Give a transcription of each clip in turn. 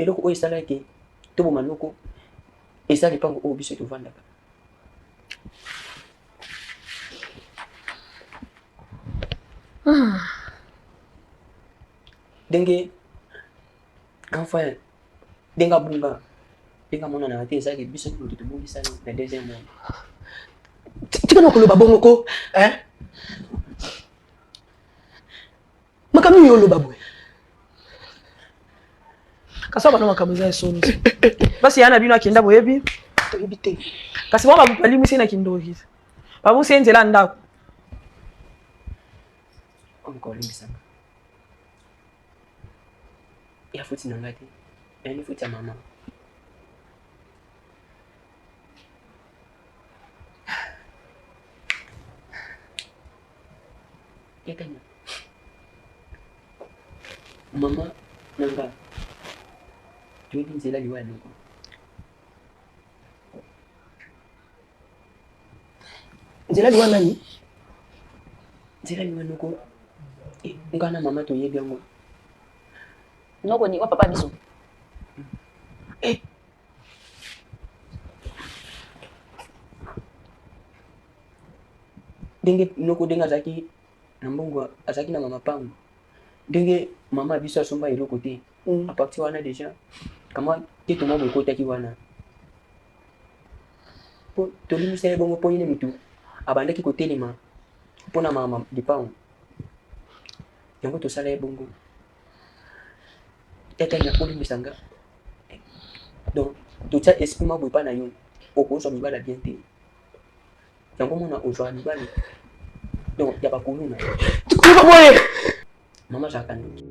eloko oyo esalaki to bomanoko esali pango oyo biso tovandaka. Denge grand frère denga bunga denga mona na te ezaki biso to tobungisa na deuxième mois. Tika no koloba bongoko makami yo loba boy kasaba no makamuza esoni basi yana bino akenda boyebi to yebite kasi mwa babali musina kindoki babu senzela ndako encore limbisanga ya futi na ngati ya ni futi ya mama Yekanya mama nanga Jodi nzela liwa nuko nzela liwa nani nzela liwa nuko ngana mama to yebi yango noko ni wa papa biso denge noko denga zaki na mbongo azaki na mama pango denge mama biso asomba eloko te a partir wana déjà kama te to mabo kota ki wana po to limisa bongo po yene mitu abandaki ko telema pona mama dipango yango to sala bongo tata na ko limisanga donc to cha esprit mabo pa na yo oko so mibala bien te yango mona ozwa mibala donc ya bakuluna tukuba boye mama jakanduki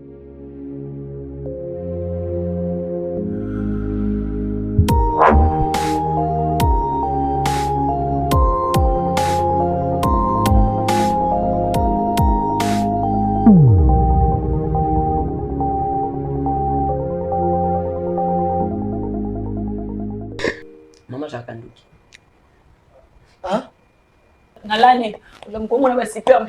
mama jakanduki nalane ulamkongo na basipa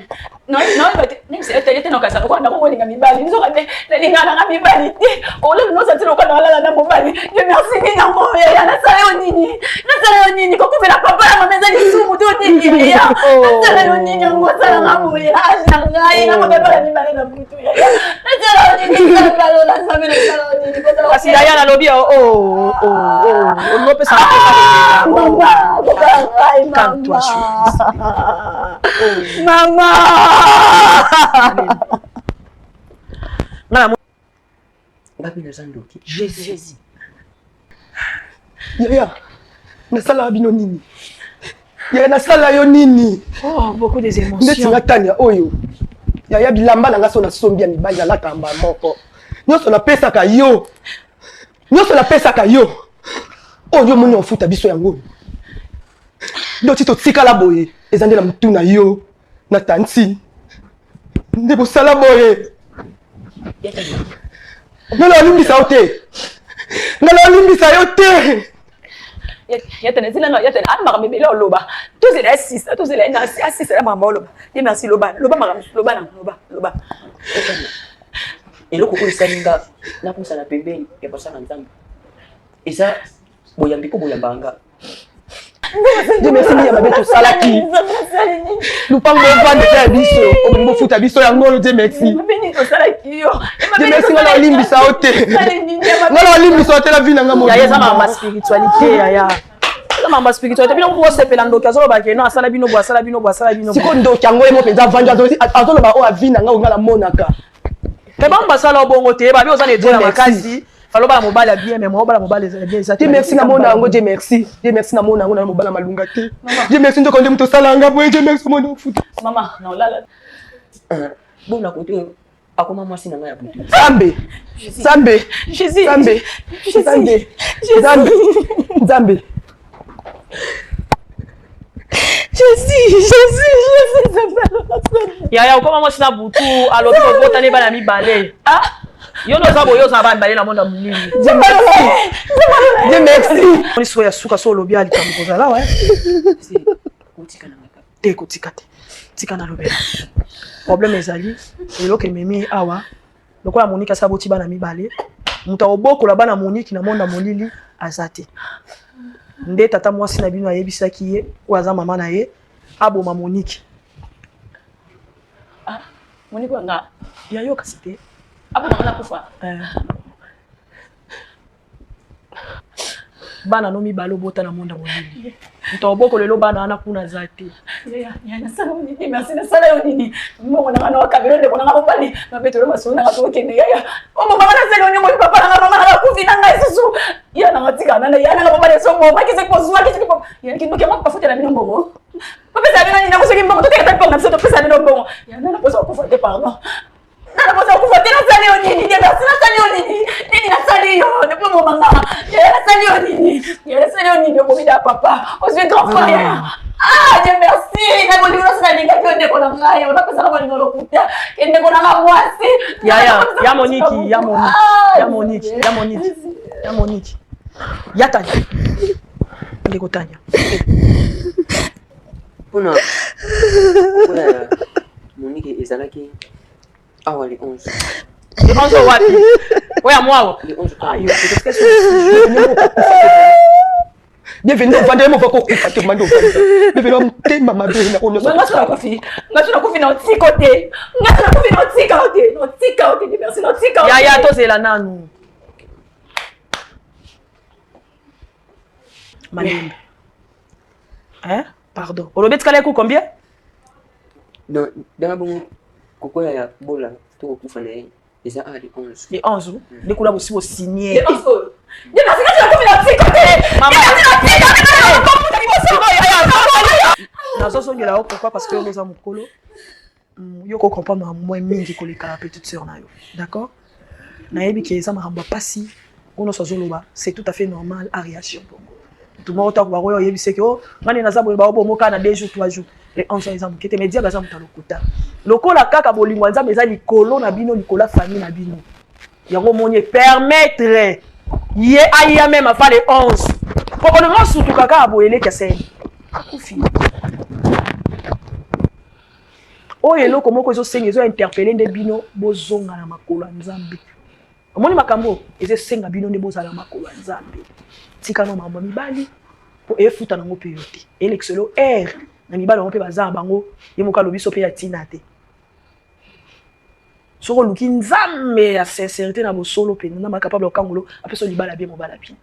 no bati nimse etete no kasa ko na ko ninga mibali nizo kande ninga na mibali ti ole no sa tino ko na lala na mobali je merci ni na mo ya na sala yo nini ko kubela papa ya mameza ni sumu to nini ya na sala yo nini ngo sala na mo ya na ngai na mo beba ni bale na butu ya na sala yo nini ka balo na sabe na sala yo nini ko kasi ya na lobia no pesa mama ko ngai mama mama ngala ngapi na sandoki Jésus yaya nasala bino nini yaya nasala yo nini beaucoup des émotions ndeti ngatania oyo yaya bilamba na ngaso na sombia mibali alatamba moko nyonso napesaka yo oyo moni ofuta biso yango ndoti totikala boye ezande na mutu na yo na tanti nde bosala boye ngala olimbisa yo te yatene zila no yatene ama kamebele oloba tozela assist tozela na assist la mama oloba ye merci loba na eloko ko isalinga na kusa na pembeni ya basana nzambe isa boyambiko boyambanga je merci ni ya mabeto salaki lupango vande ya biso ombo futa biso ya ngolo je merci bini ko salaki yo je merci ngala olimbisa yo te la vie na nga mo ya mama spiritualité ya mama spiritualité bino ko sepela ndoki azoloba ke no asala bino siko ndoki yango emo penza vanja azoloba o avie na nga ngala monaka te ba mbasala bongo te ba bi ozana edona makasi faloba mobala bien mais mobala mobala bien ça te merci na mona yango je merci na mona yango na mobala malunga te je merci ndoko ndem to sala nga boye je merci mona futa mama na olala bona kote akoma mwasi na nga ya butu Zambe ya ukoma mwasi na butu alobi ko bota ne bana mibale yo no zabo yo zaba mbale na monda munini je merci ni so ya suka so lobi ali kambo za lawa kotika te tika na lobela problème ezali eloko memi awa lokola monika saboti bana mibale Muta oboko la bana Monique na monda molili azate. Nde tata mwasi na bino ayebisaki ye ou aza mama na ye aboma Monique. Ah, Monique wanga. Ya yo kasite. Aboma na kufa. Bana no mibalo bota na monda molili. Muta oboko lelo bana ana kuna zate. Ya na sala nini merci na sala yo nini. Mo na ngana kabiro de bona ngabali. Mabetoro masuna ngatoke ne ya. O mama na sala ni mo papa na mama na kufi na ngai susu. Ya na ngatika na ya na mama de so mo makise ko zuwa kise ko. Ya kindu ke mo pafuta na bino mbongo. Papa sa bino ni na kusoki mbongo to ka panga so to pesa bino mbongo. Ya na posa ko fote pardon. Na posa ko fote na sala yo nini. Ya merci na sala yo nini. Nini na sala yo. Ne po mo manga. Ya na sala yo nini. Ya na sala yo nini mo bida papa. O suis grand frère. Ah, Dieu merci. Na mo dino sa ninga ko ne ko na ngai. Ona pesa ko ni lokuta. Ende ko na ngwasi. Ya Monique, ya Monique. Ya Tanya. Ndeko Tanya. Pona Monique ezalaki awa les 11. Les 11 wapi? Oya mwao. Les 11 Ayo, bienvenue au vendredi, mon frère, tu m'as dit. Bienvenue au thème, ma belle. On Nga tuna kofi na tiko te. Nga tuna kofi na tika te. No tika te, merci no tika. Ya to c'est la nanu. Malembe. Hein? Pardon. Olobet kala ko combien? Non, dans bon koko ya bola to kufa na ye. Eza a les 11. Les 11. Les couleurs aussi au signé. Les 11. Dieu merci nga tuna kofi na tiko te. Maman. Nazosongela yo pourquoi parce que yo za mukolo. Yo ko comprendre na moi mingi ko leka petite sœur na yo. D'accord? Na yebi ke za maramba pasi. Ono sozoloba, c'est tout à fait normal à réaction pour moi. Tout le monde a dit que yebi que oh, ngani naza boye ba obo moka na 2 jours 3 jours. Les 11 ans exemple kete media baza mutalo kuta. Lokola kaka bolingo nzambe eza likolo na bino likola famille na bino. Yango monye permettre ye aya même à faire les 11. Pour le moment surtout kaka aboyele kese. Akufi. Oyo eloko moko ezo senga ezo interpeller nde bino bozonga na makolo ya Nzambe. Omoni makambo ezo senga bino nde bozala makolo ya Nzambe. Tika no mama mibali po efuta nango pe yote. Elexelo na mibali mpe bazanga bango ye moka lobiso pe ya tina te. Soko luki Nzambe ya sincérité na bosolo pe na capable okangolo apeso libala bien mobala bien.